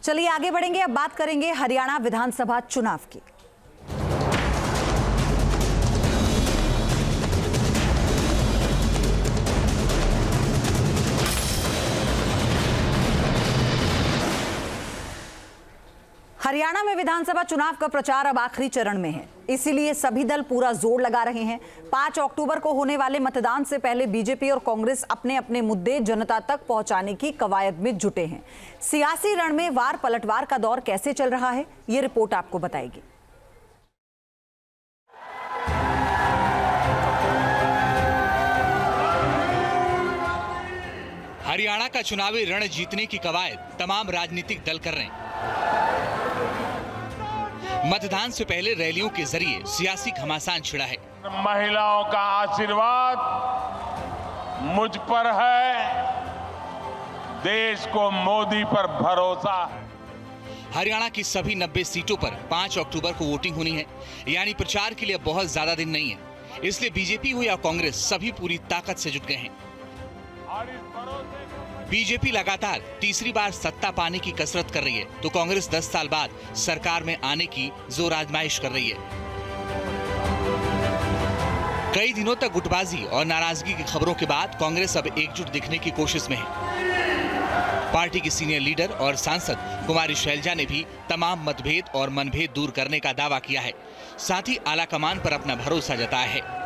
चलिए आगे बढ़ेंगे। अब बात करेंगे हरियाणा विधानसभा चुनाव की। हरियाणा में विधानसभा चुनाव का प्रचार अब आखिरी चरण में है, इसीलिए सभी दल पूरा जोर लगा रहे हैं। 5 अक्टूबर को होने वाले मतदान से पहले बीजेपी और कांग्रेस अपने अपने मुद्दे जनता तक पहुंचाने की कवायद में जुटे हैं। सियासी रण में वार पलटवार का दौर कैसे चल रहा है, ये रिपोर्ट आपको बताएगी। हरियाणा का चुनावी रण जीतने की कवायद तमाम राजनीतिक दल कर रहे हैं। मतदान से पहले रैलियों के जरिए सियासी घमासान छिड़ा है। महिलाओं का आशीर्वाद मुझ पर है, देश को मोदी पर भरोसा है। हरियाणा की सभी 90 सीटों पर 5 अक्टूबर को वोटिंग होनी है, यानी प्रचार के लिए बहुत ज्यादा दिन नहीं है। इसलिए बीजेपी हो या कांग्रेस, सभी पूरी ताकत से जुट गए हैं। बीजेपी लगातार तीसरी बार सत्ता पाने की कसरत कर रही है, तो कांग्रेस 10 साल बाद सरकार में आने की जोर आजमाइश कर रही है। कई दिनों तक गुटबाजी और नाराजगी की खबरों के बाद कांग्रेस अब एकजुट दिखने की कोशिश में है। पार्टी की सीनियर लीडर और सांसद कुमारी शैलजा ने भी तमाम मतभेद और मनभेद दूर करने का दावा किया है। साथ ही आलाकमान पर अपना भरोसा जताया है।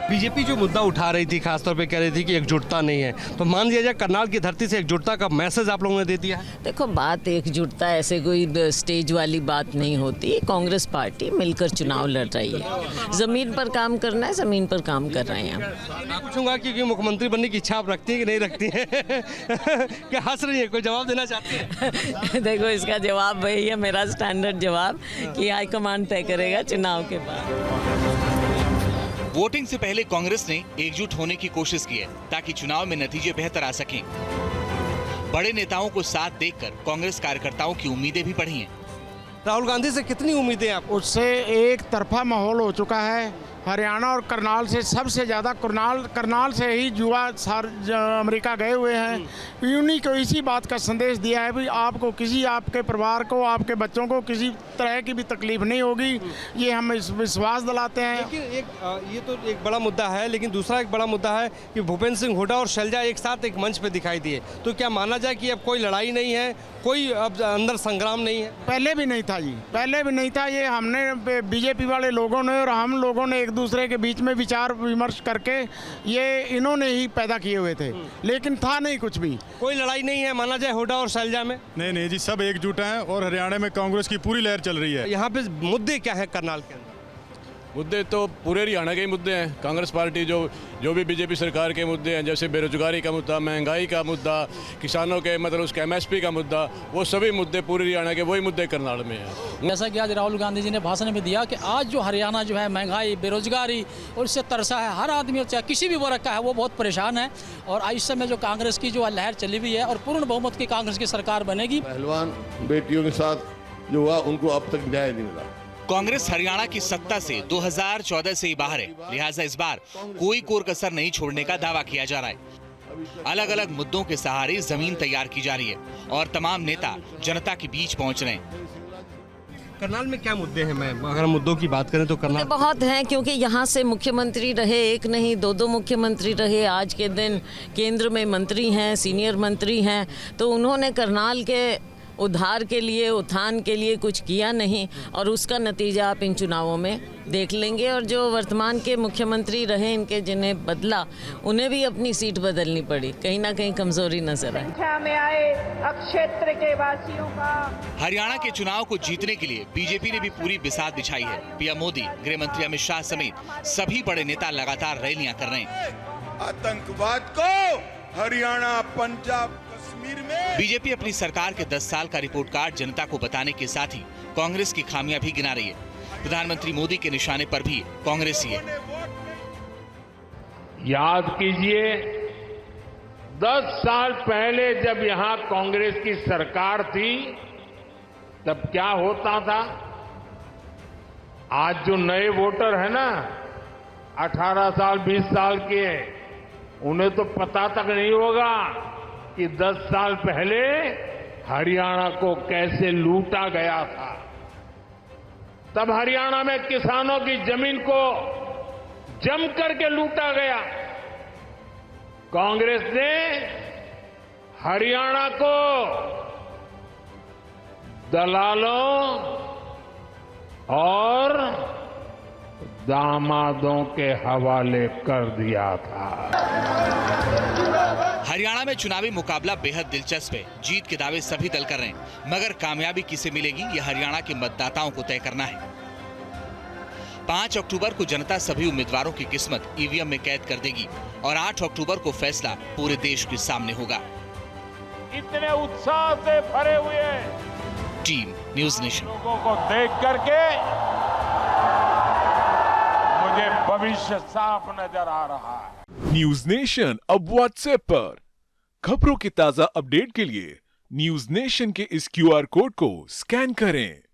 बीजेपी जो मुद्दा उठा रही थी, खासतौर पे कह रही थी कि एकजुटता नहीं है, तो मान लिया जाए करनाल की धरती से एकजुटता का मैसेज आप लोगों ने दे दिया है। देखो, बात एकजुटता ऐसे कोई स्टेज वाली बात नहीं होती। कांग्रेस पार्टी मिलकर चुनाव लड़ रही है। जमीन पर काम करना है, जमीन पर काम कर रहे हैं। मैं पूछूंगा कि मुख्यमंत्री बनने की इच्छा आप रखती हैं कि नहीं रखती हैं? क्या हंस रही है, कोई जवाब देना चाहती है? देखो, इसका जवाब वही है, मेरा स्टैंडर्ड जवाब कि हाईकमान तय करेगा चुनाव के बाद। वोटिंग से पहले कांग्रेस ने एकजुट होने की कोशिश की है, ताकि चुनाव में नतीजे बेहतर आ सकें। बड़े नेताओं को साथ देखकर कांग्रेस कार्यकर्ताओं की उम्मीदें भी बढ़ी हैं। राहुल गांधी से कितनी उम्मीदें आप? उससे एक तरफा माहौल हो चुका है। हरियाणा और करनाल से सबसे ज़्यादा करनाल से ही युवा अमेरिका गए हुए हैं। उन्हीं को इसी बात का संदेश दिया है भी आपको किसी, आपके परिवार को, आपके बच्चों को किसी तरह की भी तकलीफ नहीं होगी, ये हम विश्वास दिलाते हैं। लेकिन ये तो एक बड़ा मुद्दा है, लेकिन दूसरा एक बड़ा मुद्दा है कि भूपेंद्र सिंह हुड्डा और शैलजा एक साथ एक मंच पे दिखाई दिए, तो क्या माना जाए कि अब कोई लड़ाई नहीं है, कोई अब अंदर संग्राम नहीं है? पहले भी नहीं था जी, पहले भी नहीं था। ये हमने बीजेपी वाले लोगों ने और हम लोगों ने एक दूसरे के बीच में विचार विमर्श करके ये इन्होंने ही पैदा किए हुए थे, लेकिन था नहीं कुछ भी। कोई लड़ाई नहीं है माना जाए हुड्डा और शैलजा में? नहीं जी, सब एकजुट हैं और हरियाणा में कांग्रेस की पूरी लहर चल रही है। यहाँ पे मुद्दे क्या है करनाल के अंदर? मुद्दे तो पूरे हरियाणा के ही मुद्दे हैं। कांग्रेस पार्टी जो भी बीजेपी सरकार के मुद्दे हैं, जैसे बेरोजगारी का मुद्दा, महंगाई का मुद्दा, किसानों के मतलब उसके MSP का मुद्दा, वो सभी मुद्दे पूरे हरियाणा के वही मुद्दे करनाल में हैं। जैसा कि आज राहुल गांधी जी ने भाषण में दिया कि आज जो हरियाणा जो है महंगाई, बेरोजगारी और इससे तरसा है, हर आदमी चाहे किसी भी वर्ग का है वो बहुत परेशान है। और इस समय जो कांग्रेस की जो लहर चली हुई है और पूर्ण बहुमत की कांग्रेस की सरकार बनेगी। पहलवान बेटियों के साथ जो हुआ उनको अब तक न्याय नहीं मिला। कांग्रेस हरियाणा की सत्ता से 2014 से ही बाहर है, लिहाजा इस बार कोई कोर कसर नहीं छोड़ने का दावा किया जा रहा है। अलग अलग मुद्दों के सहारे जमीन तैयार की जा रही है और तमाम नेता जनता के बीच पहुंच रहे हैं। करनाल में क्या मुद्दे हैं? मैं अगर मुद्दों की बात करें तो करनाल बहुत हैं, क्योंकि यहाँ से मुख्यमंत्री रहे, एक नहीं 2 मुख्यमंत्री रहे। आज के दिन केंद्र में मंत्री हैं, सीनियर मंत्री हैं, तो उन्होंने करनाल के उद्धार के लिए, उत्थान के लिए कुछ किया नहीं, और उसका नतीजा आप इन चुनावों में देख लेंगे। और जो वर्तमान के मुख्यमंत्री रहे, इनके जिन्हें बदला, उन्हें भी अपनी सीट बदलनी पड़ी, कहीं ना कहीं कमजोरी नजर आई। में आए क्षेत्र के वासियों का हरियाणा के चुनाव को जीतने के लिए बीजेपी ने भी पूरी बिसात बिछाई है। पीएम मोदी, गृह मंत्री अमित शाह समेत सभी बड़े नेता लगातार रैलियां कर रहे हैं। आतंकवाद को हरियाणा, पंजाब, बीजेपी अपनी सरकार के 10 साल का रिपोर्ट कार्ड जनता को बताने के साथ ही कांग्रेस की खामियां भी गिना रही है। प्रधानमंत्री मोदी के निशाने पर भी कांग्रेस ही है। याद कीजिए, 10 साल पहले जब यहां कांग्रेस की सरकार थी तब क्या होता था। आज जो नए वोटर है ना, 18 साल 20 साल के, उन्हें तो पता तक नहीं होगा कि 10 साल पहले हरियाणा को कैसे लूटा गया था। तब हरियाणा में किसानों की जमीन को जम करके लूटा गया। कांग्रेस ने हरियाणा को दलालों और दामादों के हवाले कर दिया था। हरियाणा में चुनावी मुकाबला बेहद दिलचस्प है। जीत के दावे सभी दल कर रहे हैं, मगर कामयाबी किसे मिलेगी यह हरियाणा के मतदाताओं को तय करना है। 5 अक्टूबर को जनता सभी उम्मीदवारों की किस्मत ईवीएम में कैद कर देगी और 8 अक्टूबर को फैसला पूरे देश के सामने होगा। इतने उत्साह से भरे हुए टीम न्यूज़ नेशन। लोगों को देख करके मुझे भविष्य साफ नजर आ रहा है। न्यूज़ नेशन अब व्हाट्सएप पर खबरों के ताजा अपडेट के लिए न्यूज़ नेशन के इस QR कोड को स्कैन करें।